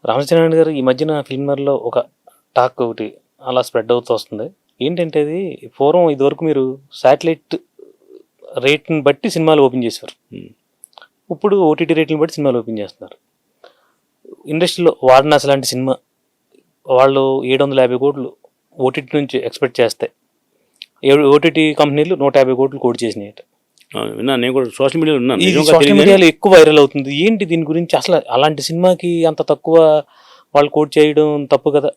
రామచంద్రన్ గారు ఈ మధ్యన ఫిల్మ్‌నగర్‌లో ఒక టాక్ ఒకటి అలా స్ప్రెడ్ అవుతూ వస్తుంది. ఏంటంటే అది పూర్వం ఇదివరకు మీరు శాటిలైట్ రేట్‌ని బట్టి సినిమాలు ఓపెన్ చేసేవారు. ఇప్పుడు ఓటీటీ రేట్‌ని బట్టి సినిమాలు ఓపెన్ చేస్తున్నారు. ఇండస్ట్రీలో వారణాసి లాంటి సినిమా వాళ్ళు 750 కోట్లు ఓటీటీ నుంచి ఎక్స్‌పెక్ట్ చేస్తే ఓటీటీ కంపెనీలు 150 కోట్లు కోట్ చేసినాయట. విన్నాను, నేను కూడా సోషల్ మీడియాలో ఉన్నాను. ఇది నిజంగా సోషల్ తెలియదు మీడియాలో ఎక్కువ వైరల్ అవుతుంది. ఏంటి దీని గురించి అసలు అలాంటి సినిమాకి అంత తక్కువ వాళ్ళు కోట్ చేయడం తప్పు కదా?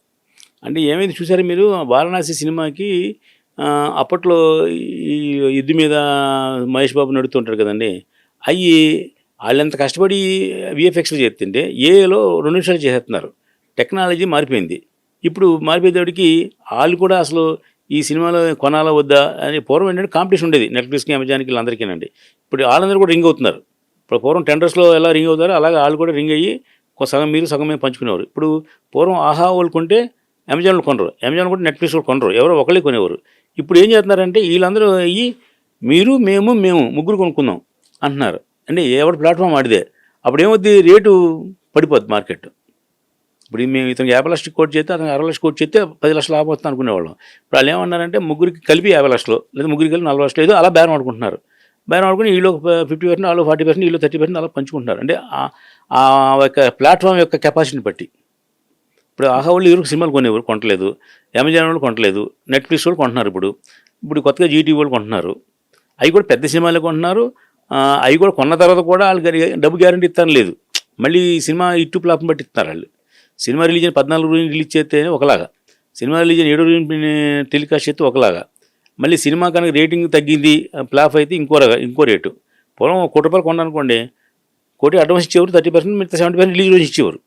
అంటే ఏమైంది చూసారు మీరు, వారణాసి సినిమాకి అప్పట్లో ఈ యుద్ధ మీద మహేష్ బాబు నడుతుంటారు కదండి, అవి వాళ్ళంత కష్టపడి విఎఫ్ఎక్స్లో చేస్తుంటే ఏలో 2 నిమిషాలు చేసేస్తున్నారు. టెక్నాలజీ మారిపోయింది. ఇప్పుడు మారిపోయేటప్పటికి వాళ్ళు కూడా అసలు ఈ సినిమాలో కొనాలా వద్దా అని పూర్వం ఏంటంటే కాంపిటీషన్ ఉండేది నెట్ఫ్లిక్స్కి, అమెజాన్కి, వీళ్ళందరికీనండి. ఇప్పుడు వాళ్ళందరూ కూడా రింగ్ అవుతున్నారు. ఇప్పుడు పూర్వం టెండర్స్లో ఎలా రింగ్ అవుతారో అలాగే వాళ్ళు కూడా రింగ్ అయ్యి సగం మీరు సగం మేము పంచుకునేవారు. ఇప్పుడు పూర్వం ఆహా వాళ్ళు కొంటే అమెజాన్లో కొనరు, అమెజాన్ కూడా నెట్ఫ్లిక్స్లో కొనరు, ఎవరో ఒకళ్ళే కొనేవారు. ఇప్పుడు ఏం చేస్తున్నారంటే వీళ్ళందరూ అయ్యి మీరు మేము ముగ్గురు కొనుక్కుందాం అంటున్నారు. అంటే ఎవరి ప్లాట్ఫామ్ ఆడిదే. అప్పుడు ఏమవుద్ది, రేటు పడిపోద్ది మార్కెట్. ఇప్పుడు మేము ఇతను 50 లక్షలు కోట్ చేస్తే అతను 60 లక్షలు కోట్ చేస్తే 10 లక్షలు లాభం వస్తుంది అనుకునేవాళ్ళం. ఇప్పుడు వాళ్ళు ఏమన్నారంటే ముగ్గురికి కలిపి 50 లక్షలు లేదా ముగ్గురికి కలిపి 40 లక్షలు ఏదో అలా బేరం ఆడుకుంటున్నారు. బేరం ఆడుకుని వీళ్ళు 50%, వాళ్ళు 40%, వీళ్ళు 30% అలా పంచుకుంటున్నారు. అంటే ఆ యొక్క ప్లాట్ఫామ్ యొక్క కెపాసిటీని బట్టి. ఇప్పుడు ఆహా వాళ్ళు ఎవరికి సినిమాలు కొనేవారు, కొంటలేదు. అమెజాన్ వాళ్ళు కొంటలేదు, నెట్ఫ్లిక్స్ వాళ్ళు కొంటున్నారు. ఇప్పుడు కొత్తగా జీటీ వాళ్ళు కొంటున్నారు. అవి కూడా పెద్ద సినిమాలు కొంటున్నారు. అవి కూడా కొన్న తర్వాత కూడా వాళ్ళకి డబ్బు గ్యారంటీ ఇస్తాను లేదు. మళ్ళీ సినిమా ఇట్టు ప్లాప్ని బట్టి ఇస్తున్నారు వాళ్ళు. సినిమా రిలీజ్ అయిన 14 రోజులు రిలీజ్ చేస్తే ఒకలాగా, సినిమా రిలీజ్ అయిన 7 రోజులు టెలికాస్ట్ చేస్తే ఒకలాగా, మళ్ళీ సినిమా కనుక రేటింగ్ తగ్గింది ఫ్లాప్ అయితే ఇంకో రేటు. పూర్వం 1 కోటి రూపాయలు కొన్నానుకోండి, 1 కోటి అడ్వాన్స్ ఇచ్చేవారు, 30%, మిగతా 70% రిలీజ్ రోజు ఇచ్చేవారు.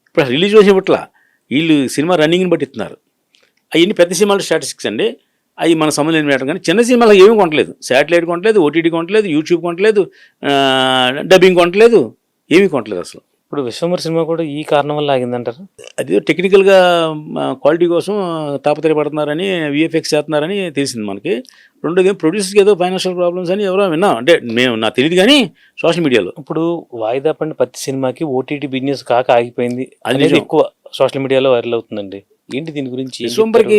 ఇప్పుడు రిలీజ్ రోజు ఇవ్వట్లా, వీళ్ళు సినిమా రన్నింగ్ని బట్టి ఇస్తున్నారు. అవన్నీ పెద్ద సినిమాలు స్టాటిస్టిక్స్ అండి, అవి మన సంబంధం మేడం. కానీ చిన్న సినిమాలు ఏమీ కొనలేదు, శాటిలైట్ కొనలేదు, ఓటీటీ కొనలేదు, యూట్యూబ్ కొనలేదు, డబ్బింగ్ కొనలేదు, ఏమీ కొనలేదు అసలు. ఇప్పుడు విశ్వంబర్ సినిమా కూడా ఈ కారణం వల్ల ఆగిందంటారు. అది టెక్నికల్గా క్వాలిటీ కోసం తాపత్రయపడుతున్నారని, విఎఫ్ఎక్స్ చేస్తున్నారని తెలిసింది మనకి. రెండోది ప్రొడ్యూసర్స్కి ఏదో ఫైనాన్షియల్ ప్రాబ్లమ్స్ అని ఎవరో విన్నాం, అంటే నాకు తెలియదు కానీ సోషల్ మీడియాలో. ఇప్పుడు వాయిదా పడిన ప్రతి సినిమాకి ఓటీటీ బిజినెస్ కాక ఆగిపోయింది అనేది ఎక్కువ సోషల్ మీడియాలో వైరల్ అవుతుందండి. ఏంటి దీని గురించి? విశ్వంబర్కి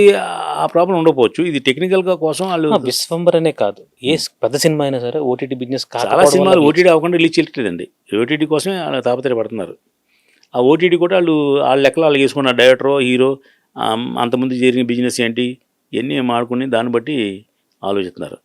ఆ ప్రాబ్లం ఉండకపోవచ్చు, ఇది టెక్నికల్గా కోసం వాళ్ళు. విశ్వంబర్ అనే కాదు, ఏ పెద్ద సినిమా అయినా సరే ఓటీటీ బిజినెస్ చాలా సినిమాలు ఓటీటీ అవ్వకుండా రిలీజ్ చేయట్లేదండి. ఓటీటీ కోసమే వాళ్ళు తాపత్రయపడుతున్నారు. ఆ ఓటీటీ కూడా వాళ్ళ లెక్కలు వాళ్ళు వేసుకున్నారు. డైరెక్టరో, హీరో, అంతకుముందు జరిగిన బిజినెస్ ఏంటి, ఇవన్నీ మాడుకుని దాన్ని బట్టి ఆలోచిస్తున్నారు.